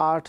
8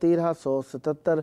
1377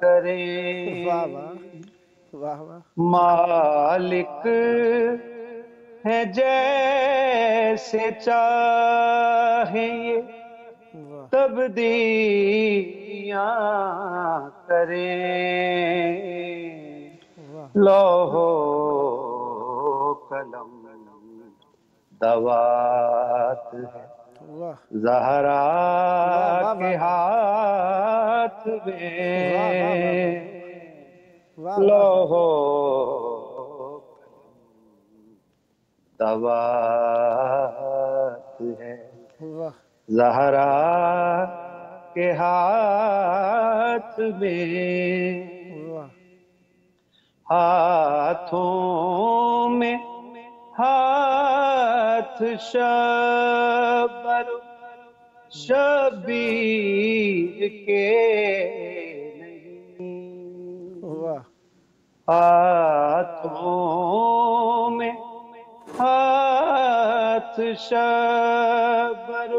کریں، واہ واہ واہ واہ مالک ہے جیسے چاہیں یہ واہ تبدیلیاں کریں، واہ لوح و قلم دوات ہے واہ زہرا واہ واہ کے واہ ہاتھ واہ واہ میں، واہ واہ لوح و دوات ہے واہ زہرا کے ہاتھ میں، واہ ہاتھوں میں ہاتھ شبر شبیر کے نہیں، واہ ہاتھوں میں ہاتھ شبر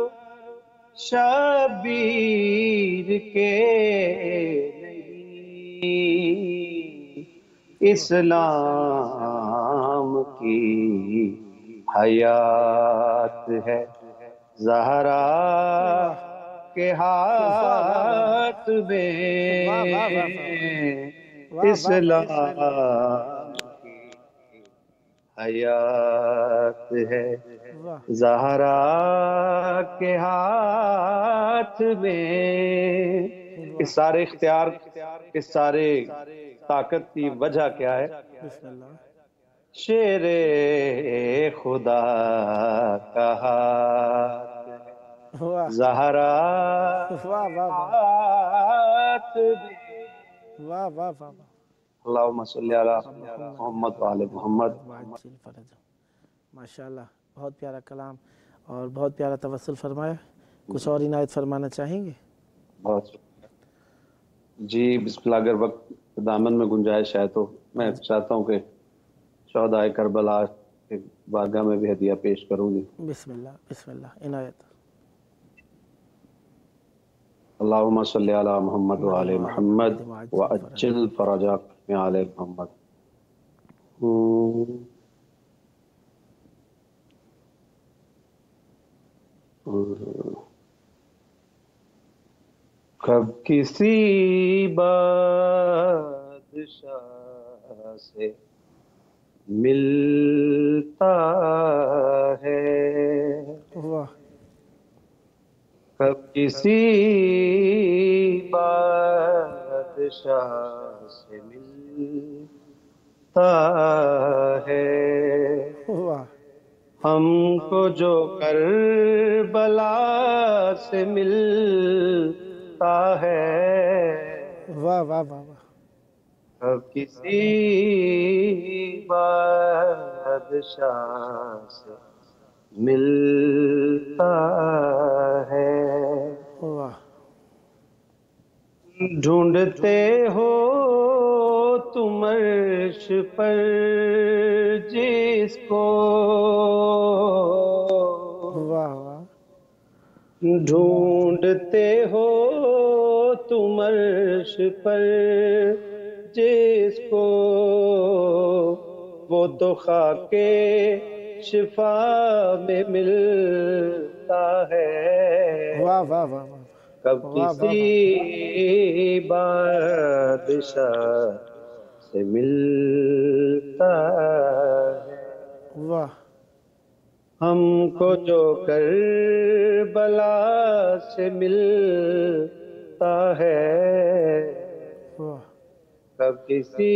شبیر کے نہیں، اسلام کی حیات ہے زہرا واہ کے واہ واہ واہ ہاتھ میں، واہ واہ واہ واہ واہ اسلام کی حیات ہے واہ زہرا کے ہاتھ میں، اس سارے اختیار، اس سارے طاقت کی وجہ کیا ہے؟ بسم اللہ شیر خدا کا ہاتھ ہے واہ زہرا واہ کے واہ واہ ہاتھ میں، واہ واہ واہ واہ اللہم صلی علی محمد و آل محمد۔ وعجل فرجہ ماشاء اللہ بہت پیارا کلام اور بہت پیارا توسل فرمایا کچھ اور عنایت فرمانا چاہیں گے بہت جی بسم اللہ، اگر وقت دامن میں گنجائش ہے تو میں چاہتا ہوں کہ شہدائے کربلا کے بارگاہ میں بھی ہدیہ پیش کروں گی۔ بسم اللہ عنایت اللہم صلی علی محمد و آل محمد وعجل فرجہ میں آل محمد۔ کب کسی بادشاہ سے ملتا ہے، واہ کب کسی بادشاہ سے ملتا ہے، واہ ہم کو جو کربلا سے ملتا ہے، واہ واہ واہ واہ کب کسی بادشاہ سے ملتا ہے، واہ ڈھونڈتے ہو تم عرش پر جس کو، واہ واہ ڈھونڈتے ہو تم عرش پر جس کو، وہ تو خاک شفا میں ملتا ہے، واہ واہ واہ واہ کب کسی بادشاہ سے ملتا ہے، واہ ہم کو جو کربلا سے ملتا ہے، واہ کب کسی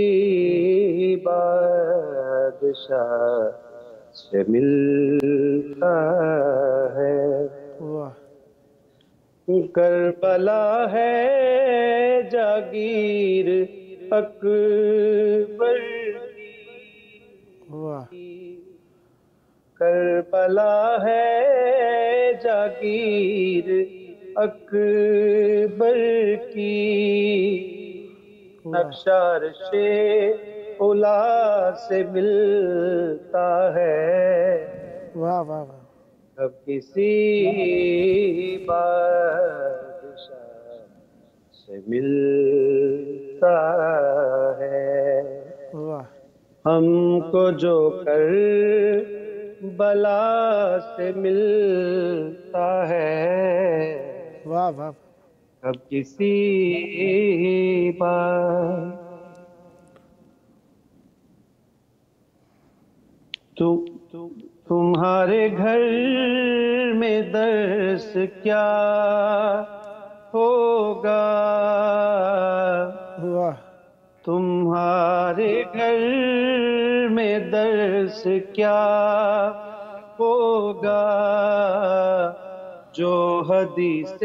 بادشاہ سے ملتا ہے، واہ کربلا ہے جاگیر اکبر واہ کی، کربلا ہے جاگیر اکبر کی، نقشہ عرش اولا سے ملتا ہے، واہ واہ واہ کب کسی بادشاہ سے ملتا ہے، واہ ہم کو جو کر بلا سے ملتا ہے، واہ واہ کب کسی بار تمہارے گھر میں درس کیا ہوگا، واہ تمہارے گھر میں درس کیا ہوگا، جو حدیث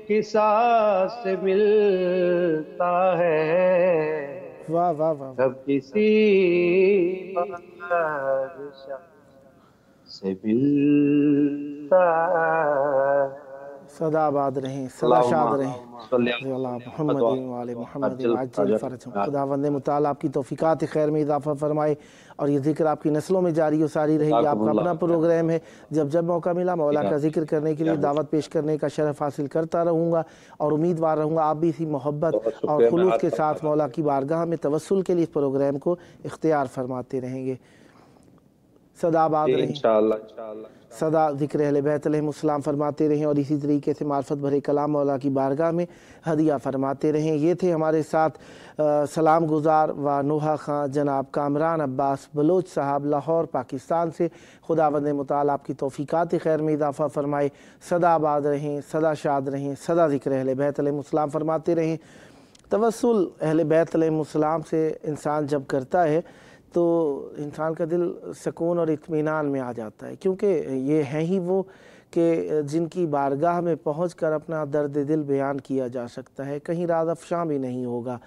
قصاص سے ملتا ہے، واہ واہ واہ کب کسی بادشاہ سے ملتا ہے۔ سدا آباد رہیں، سدا شاد رہیں، رضی اللہ محمد وآل محمد عجل فرجہم۔ خداوند متعال آپ کی توفیقات خیر میں اضافہ فرمائے اور یہ ذکر آپ کی نسلوں میں جاری و ساری رہے گی۔ آپ کا اپنا پروگرام ہے، جب جب موقع ملا مولا کا ذکر کرنے کے لیے دعوت پیش کرنے کا شرف حاصل کرتا رہوں گا، اور امیدوار رہوں گا آپ بھی اسی محبت اور خلوص کے ساتھ مولا کی بارگاہ میں توسل کے لیے اس پروگرام کو اختیار فرماتے رہیں گے۔ سدا آباد رہیں، سدا ذکر اہل بیت علیہم السلام فرماتے رہیں، اور اسی طریقے سے معرفت بھرے کلام مولا کی بارگاہ میں ہدیہ فرماتے رہیں۔ یہ تھے ہمارے ساتھ سلام گزار و نوحہ خان جناب کامران عباس بلوچ صاحب، لاہور پاکستان سے۔ خداوند متعال آپ کی توفیقات خیر میں اضافہ فرمائے، سدا آباد رہیں، سدا شاد رہیں، سدا ذکر اہل بیت علیہم السلام فرماتے رہیں۔ توسل اہل بیت علیہم السلام سے انسان جب کرتا ہے تو انسان کا دل سکون اور اطمینان میں آ جاتا ہے، کیونکہ یہ ہیں ہی وہ کہ جن کی بارگاہ میں پہنچ کر اپنا درد دل بیان کیا جا سکتا ہے، کہیں راز افشاں بھی نہیں ہوگا،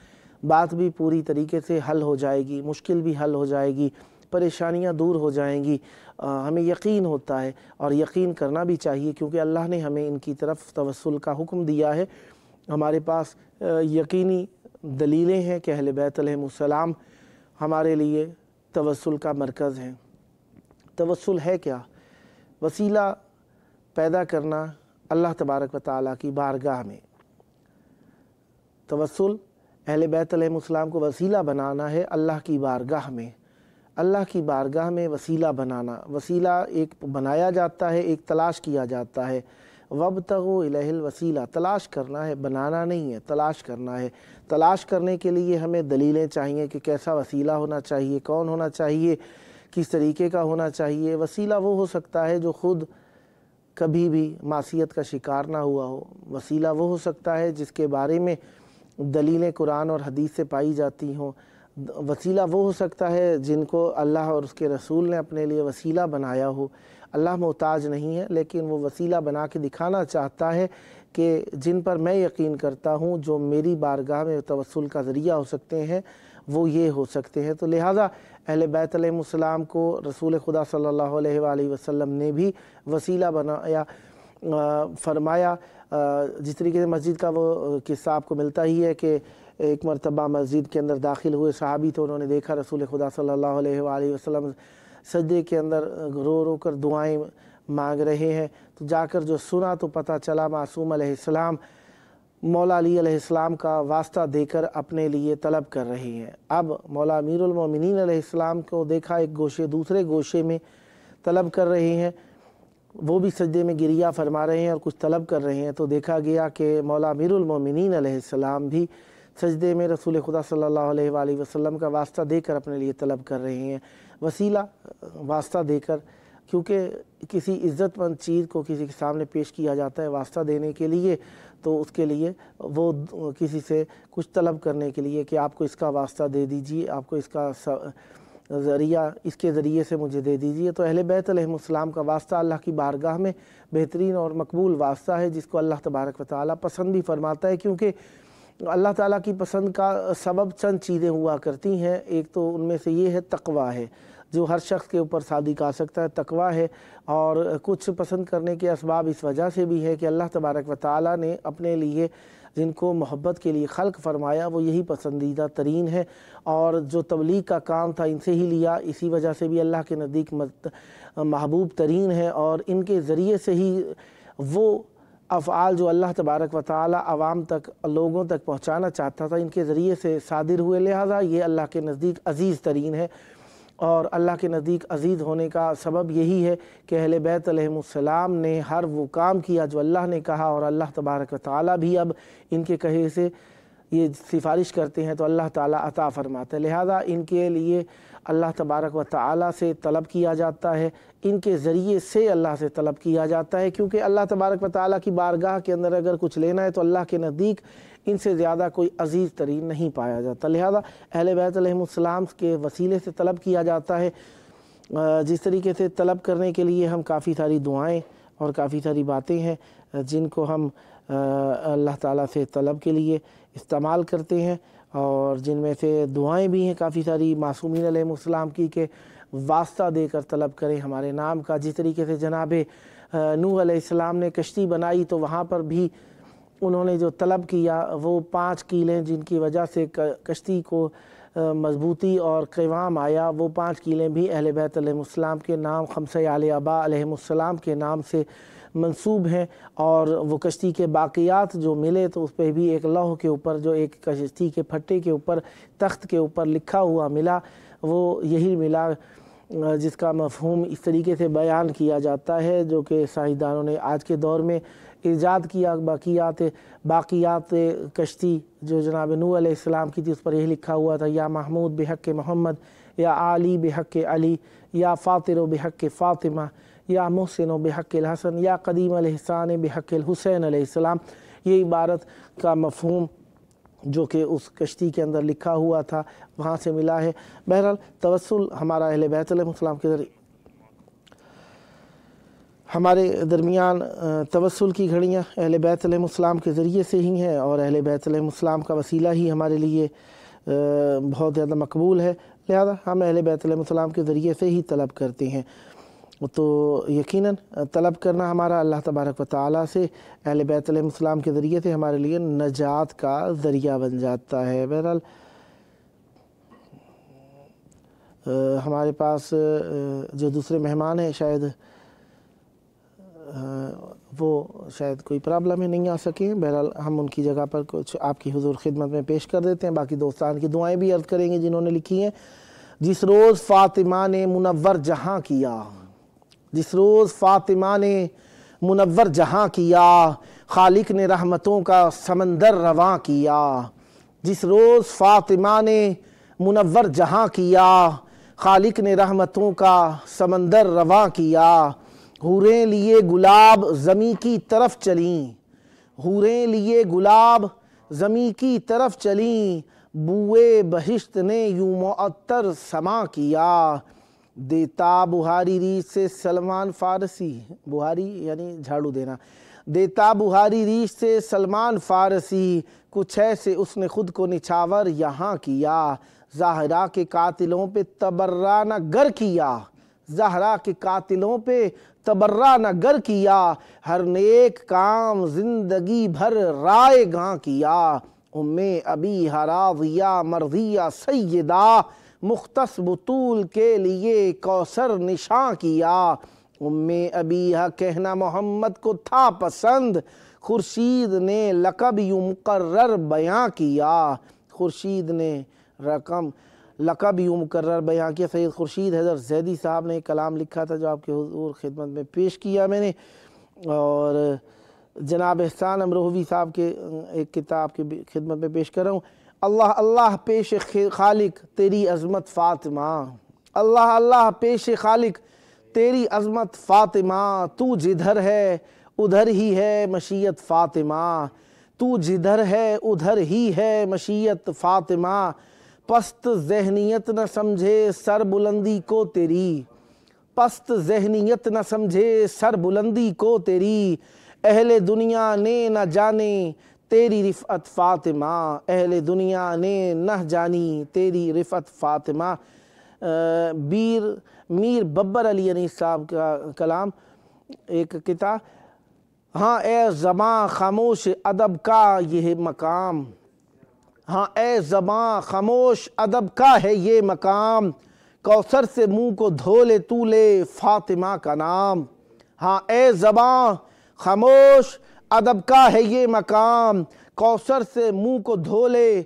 بات بھی پوری طریقے سے حل ہو جائے گی، مشکل بھی حل ہو جائے گی، پریشانیاں دور ہو جائیں گی۔ ہمیں یقین ہوتا ہے اور یقین کرنا بھی چاہیے، کیونکہ اللہ نے ہمیں ان کی طرف توسل کا حکم دیا ہے۔ ہمارے پاس یقینی دلیلیں ہیں کہ اہل بیت علیہم السلام ہمارے لیے توسل کا مرکز ہیں۔ توسل ہے کیا؟ وسیلہ پیدا کرنا اللہ تبارک و تعالیٰ کی بارگاہ میں۔ توسل اہل بیت علیہم السلام کو وسیلہ بنانا ہے اللہ کی بارگاہ میں، اللہ کی بارگاہ میں وسیلہ بنانا۔ وسیلہ ایک بنایا جاتا ہے، ایک تلاش کیا جاتا ہے۔ وَابْتَغُوا إِلَيْهِ الْوَسِيلَہ، تلاش کرنا ہے، بنانا نہیں ہے، تلاش کرنا ہے۔ تلاش کرنے کے لیے ہمیں دلیلیں چاہیے کہ کیسا وسیلہ ہونا چاہیے، کون ہونا چاہیے، کس طریقے کا ہونا چاہیے۔ وسیلہ وہ ہو سکتا ہے جو خود کبھی بھی معصیت کا شکار نہ ہوا ہو۔ وسیلہ وہ ہو سکتا ہے جس کے بارے میں دلیلیں قرآن اور حدیث سے پائی جاتی ہوں۔ وسیلہ وہ ہو سکتا ہے جن کو اللہ اور اس کے رسول نے اپنے لیے وسیلہ بنایا ہو۔ اللہ محتاج نہیں ہے، لیکن وہ وسیلہ بنا کے دکھانا چاہتا ہے کہ جن پر میں یقین کرتا ہوں، جو میری بارگاہ میں توسل کا ذریعہ ہو سکتے ہیں، وہ یہ ہو سکتے ہیں۔ تو لہٰذا اہل بیت علیہم السلام کو رسول خدا صلی اللہ علیہ وآلہ وسلم نے بھی وسیلہ بنایا، فرمایا۔ جس طریقے سے مسجد کا وہ قصہ آپ کو ملتا ہی ہے کہ ایک مرتبہ مسجد کے اندر داخل ہوئے صحابی تو انہوں نے دیکھا رسول خدا صلی اللہ علیہ وآلہ وسلم سجدے کے اندر رو رو کر دعائیں مانگ رہے ہیں، تو جا کر جو سنا تو پتہ چلا معصوم علیہ السلام مولا علی علیہ السلام کا واسطہ دے کر اپنے لیے طلب کر رہے ہیں۔ اب مولا امیر المومنین علیہ السلام کو دیکھا ایک گوشے دوسرے گوشے میں طلب کر رہے ہیں، وہ بھی سجدے میں گریہ فرما رہے ہیں اور کچھ طلب کر رہے ہیں، تو دیکھا گیا کہ مولا امیر المومنین علیہ السلام بھی سجدے میں رسول خدا صلی اللہ علیہ وآلہ وسلم کا واسطہ دے کر اپنے لیے طلب کر رہے ہیں۔ وسیلہ واسطہ دے کر، کیونکہ کسی عزت مند چیز کو کسی کے سامنے پیش کیا جاتا ہے واسطہ دینے کے لیے، تو اس کے لیے وہ کسی سے کچھ طلب کرنے کے لیے کہ آپ کو اس کا واسطہ دے دیجیے، آپ کو اس کا ذریعہ اس کے ذریعے سے مجھے دے دیجیے۔ تو اہل بیت علیہم السلام کا واسطہ اللہ کی بارگاہ میں بہترین اور مقبول واسطہ ہے، جس کو اللہ تبارک و تعالیٰ پسند بھی فرماتا ہے، کیونکہ اللہ تعالیٰ کی پسند کا سبب چند چیزیں ہوا کرتی ہیں۔ ایک تو ان میں سے یہ ہے تقویٰ ہے، جو ہر شخص کے اوپر صادق آ سکتا ہے، تقویٰ ہے۔ اور کچھ پسند کرنے کے اسباب اس وجہ سے بھی ہے کہ اللہ تبارک و تعالیٰ نے اپنے لیے جن کو محبت کے لیے خلق فرمایا وہ یہی پسندیدہ ترین ہے، اور جو تبلیغ کا کام تھا ان سے ہی لیا، اسی وجہ سے بھی اللہ کے نزدیک محبوب ترین ہے، اور ان کے ذریعے سے ہی وہ افعال جو اللہ تبارک و تعالی عوام تک، لوگوں تک پہنچانا چاہتا تھا، ان کے ذریعے سے صادر ہوئے، لہذا یہ اللہ کے نزدیک عزیز ترین ہے۔ اور اللہ کے نزدیک عزیز ہونے کا سبب یہی ہے کہ اہل بیت علیہم السلام نے ہر وہ کام کیا جو اللہ نے کہا، اور اللہ تبارک و تعالی بھی اب ان کے کہے سے یہ سفارش کرتے ہیں تو اللہ تعالیٰ عطا فرماتا ہے، لہذا ان کے لیے اللہ تبارک و تعالی سے طلب کیا جاتا ہے، ان کے ذریعے سے اللہ سے طلب کیا جاتا ہے، کیونکہ اللہ تبارک و تعالی کی بارگاہ کے اندر اگر کچھ لینا ہے تو اللہ کے نزدیک ان سے زیادہ کوئی عزیز ترین نہیں پایا جاتا، لہذا اہل بیت علیہم السلام کے وسیلے سے طلب کیا جاتا ہے۔ جس طریقے سے طلب کرنے کے لیے ہم کافی ساری دعائیں اور کافی ساری باتیں ہیں جن کو ہم اللہ تعالیٰ سے طلب کے لیے استعمال کرتے ہیں، اور جن میں سے دعائیں بھی ہیں کافی ساری معصومین علیہم السلام کی کہ واسطہ دے کر طلب کریں ہمارے نام کا۔ جس طریقے سے جناب نوح علیہ السلام نے کشتی بنائی تو وہاں پر بھی انہوں نے جو طلب کیا وہ 5 کیلیں جن کی وجہ سے کشتی کو مضبوطی اور قوام آیا، وہ 5 کیلیں بھی اہل بیت علیہ السلام کے نام، خمسہ آل ابا علیہ السلام کے نام سے منسوب ہیں، اور وہ کشتی کے باقیات جو ملے تو اس پہ بھی ایک لوح کے اوپر، جو ایک کشتی کے پھٹے کے اوپر، تخت کے اوپر لکھا ہوا ملا، وہ یہی ملا جس کا مفہوم اس طریقے سے بیان کیا جاتا ہے جو کہ سائنسدانوں نے آج کے دور میں ایجاد کیا۔ باقیات کشتی جو جناب نوح علیہ السلام کی تھی اس پر یہی لکھا ہوا تھا، یا محمود بحق محمد، یا علی بحق علی، یا فاطر بحق فاطمہ، یا محسن بحق الحسن، یا قدیم الاحسان بحق الحسین علیہ السلام۔ یہ عبارت کا مفہوم جو کہ اس کشتی کے اندر لکھا ہوا تھا وہاں سے ملا ہے۔ بہرحال توسل ہمارا اہل بیت علیہ السلام کے ذریعے، ہمارے درمیان توسل کی گھڑیاں اہل بیت علیہ السلام کے ذریعے سے ہی ہیں، اور اہل بیت علیہ السلام کا وسیلہ ہی ہمارے لیے بہت زیادہ مقبول ہے، لہذا ہم اہل بیت علیہ السلام کے ذریعے سے ہی طلب کرتے ہیں۔ تو یقیناً طلب کرنا ہمارا اللہ تبارک و تعالیٰ سے اہل بیت علیہ السلام کے ذریعے سے ہمارے لیے نجات کا ذریعہ بن جاتا ہے۔ بہرحال ہمارے پاس جو دوسرے مہمان ہیں شاید وہ کوئی پرابلم ہے نہیں آ سکیں، بہرحال ہم ان کی جگہ پر کچھ آپ کی حضور خدمت میں پیش کر دیتے ہیں، باقی دوستان کی دعائیں بھی عرض کریں گے جنہوں نے لکھی ہیں۔ جس روز فاطمہ نے منور جہاں کیا، جس روز فاطمہ نے منور جہاں کیا، خالق نے رحمتوں کا سمندر رواں کیا۔ جس روز فاطمہ نے منور جہاں کیا، خالق نے رحمتوں کا سمندر رواں کیا۔ حوریں لیے گلاب زمیں کی طرف چلیں، حوریں لیے گلاب زمیں کی طرف چلیں، بوئے بہشت نے یوں معطر سما کیا۔ دیتا بہاری ریش سے سلمان فارسی، بہاری یعنی جھاڑو دینا، دیتا بہاری ریش سے سلمان فارسی، کچھ ایسے اس نے خود کو نچھاور یہاں کیا۔ زہرا کے قاتلوں پہ تبرہ نہ گر کیا، زہرا کے قاتلوں پہ تبرہ نہ گر کیا، ہر نیک کام زندگی بھر رائے گاں کیا۔ ام ابی راضیہ مرضیہ سیدہ، مختص بطول کے لیے کوثر نشاں کیا۔ ام ابیہ کہنا محمد کو تھا پسند، خورشید نے لقب یوں مقرر بیاں کیا۔ خورشید نے لقب یوں مقرر بیاں کیا۔ سید خورشید حیدر زیدی صاحب نے ایک کلام لکھا تھا جو آپ کے حضور خدمت میں پیش کیا میں نے، اور جناب احسان امروہوی صاحب کے ایک کتاب کی خدمت میں پیش کر رہا ہوں۔ اللہ اللہ پیش خالق تیری عظمت فاطمہ، اللہ اللہ پیش خالق تیری عظمت فاطمہ، تو جدھر ہے ادھر ہی ہے مشیت فاطمہ، تو جدھر ہے ادھر ہی ہے مشیت فاطمہ۔ پست ذہنیت نہ سمجھے سر بلندی کو تیری، پست ذہنیت نہ سمجھے سر بلندی کو تیری، اہل دنیا نے نہ جانے تیری رفعت فاطمہ، اہل دنیا نے نہ جانی تیری رفعت فاطمہ۔ میر ببر علی انیس صاحب کا کلام، ایک کتاب۔ ہاں اے زباں خاموش ادب کا یہ مقام، ہاں اے زباں خاموش ادب کا ہے یہ مقام، کوثر سے منہ کو دھو لے تو لے فاطمہ کا نام۔ ہاں اے زباں خاموش ادب کا ہے یہ مقام، کوثر سے منہ کو دھولے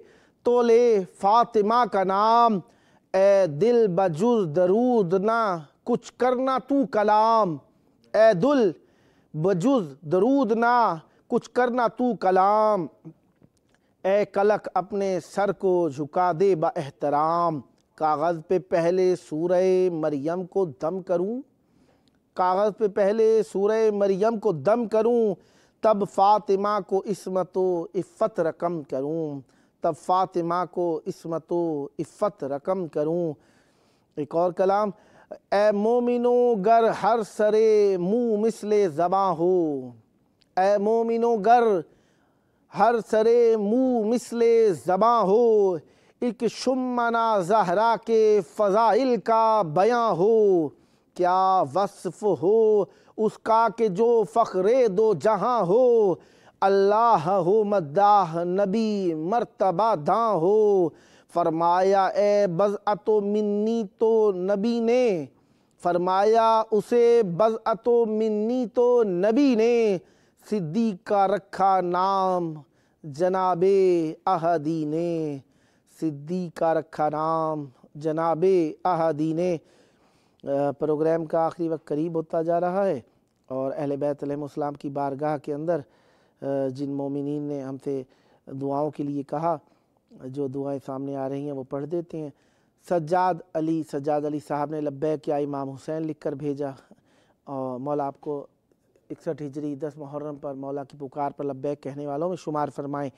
تو لے فاطمہ کا نام، اے دل بجز درود نہ کچھ کرنا تو کلام، اے دل بجز درود نہ کچھ کرنا تو کلام، اے کلک اپنے سر کو جھکا دے با احترام، کاغذ پہ پہلے سورہ مریم کو دم کروں، کاغذ پہ پہلے سورہ مریم کو دم کروں، تب فاطمہ کو عصمت و عفت رقم کروں، تب فاطمہ کو عصمت و عفت رقم کروں۔ ایک اور کلام، اے مومنو گر ہر سرے منہ مثل زباں ہو، اے مومنو گر ہر سرے منہ مثل زباں ہو، ایک شمنا زہرا کے فضائل کا بیاں ہو، کیا وصف ہو اس کا کہ جو فخر دو جہاں ہو، اللہ ہو مداح نبی مرتبہ داں ہو، فرمایا اے بضعت منی تو نبی نے، فرمایا اسے بضعت منی تو نبی نے، صدیق کا رکھا نام جناب احدی نے، صدیق کا رکھا نام جناب احدی نے۔ پروگرام کا آخری وقت قریب ہوتا جا رہا ہے، اور اہل بیت علیہ السلام کی بارگاہ کے اندر جن مومنین نے ہم سے دعاؤں کے لیے کہا، جو دعائیں سامنے آ رہی ہیں وہ پڑھ دیتے ہیں۔ سجاد علی صاحب نے لبیک یا امام حسین لکھ کر بھیجا، اور مولا آپ کو 61 ہجری 10 محرم پر مولا کی پکار پر لبیک کہنے والوں میں شمار فرمائیں۔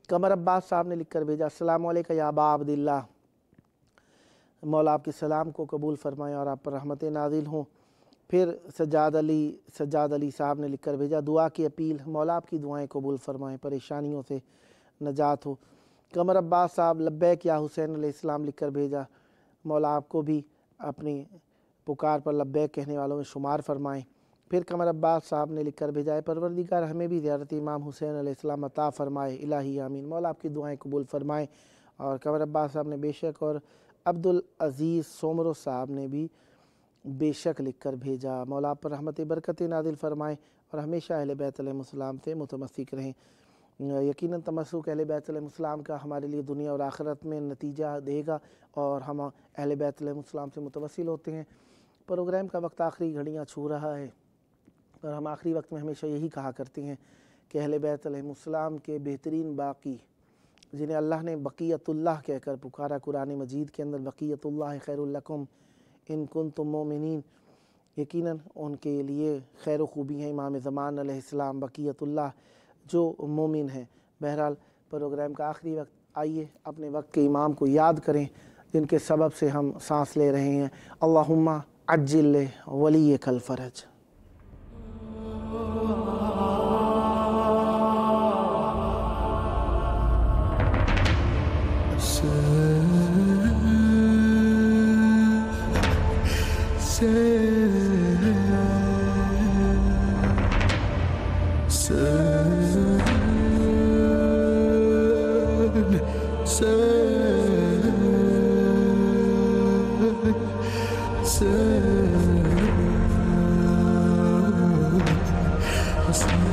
قمر عباس صاحب نے لکھ کر بھیجا، السلام علیکم یا ابا عبداللہ، مولا آپ کے سلام کو قبول فرمائیں اور آپ پر رحمت نازل ہوں۔ پھر سجاد علی صاحب نے لکھ کر بھیجا، دعا کی اپیل، مولا آپ کی دعائیں قبول فرمائیں، پریشانیوں سے نجات ہو۔ قمر عباس صاحب لبیک یا حسین علیہ السلام لکھ کر بھیجا، مولا آپ کو بھی اپنی پکار پر لبیک کہنے والوں میں شمار فرمائیں۔ پھر قمر عباس صاحب نے لکھ کر بھیجا، پروردگار ہمیں بھی زیارت امام حسین علیہ السلام عطا فرمائے، الہی آمین، مولا آپ کی دعائیں قبول فرمائیں۔ اور قمر عباس صاحب نے بے شک، اور عبدالعزیز سومرو صاحب نے بھی بے شک لکھ کر بھیجا، مولا آپ پر رحمت برکت نازل فرمائیں اور ہمیشہ اہل بیت علیہ السلام سے متمسک رہیں۔ یقیناً تمسک اہل بیت علیہ السلام کا ہمارے لیے دنیا اور آخرت میں نتیجہ دے گا، اور ہم اہل بیت علیہ السلام سے متوسل ہوتے ہیں۔ پروگرام کا وقت آخری گھڑیاں چھو رہا ہے، اور ہم آخری وقت میں ہمیشہ یہی کہا کرتے ہیں کہ اہل بیت علیہ السلام کے بہترین باقی، جنہیں اللہ نے بقیت اللہ کہہ کر پکارا قرآن مجید کے اندر، بقیت اللہ خیر لکم ان کنتم مومنین، یقیناً ان کے لیے خیر و خوبی ہیں امام زمان علیہ السلام، بقیت اللہ جو مومن ہیں۔ بہرحال پروگرام کا آخری وقت، آئیے اپنے وقت کے امام کو یاد کریں جن کے سبب سے ہم سانس لے رہے ہیں۔ اللہم عجل ولیک الفرج۔ Say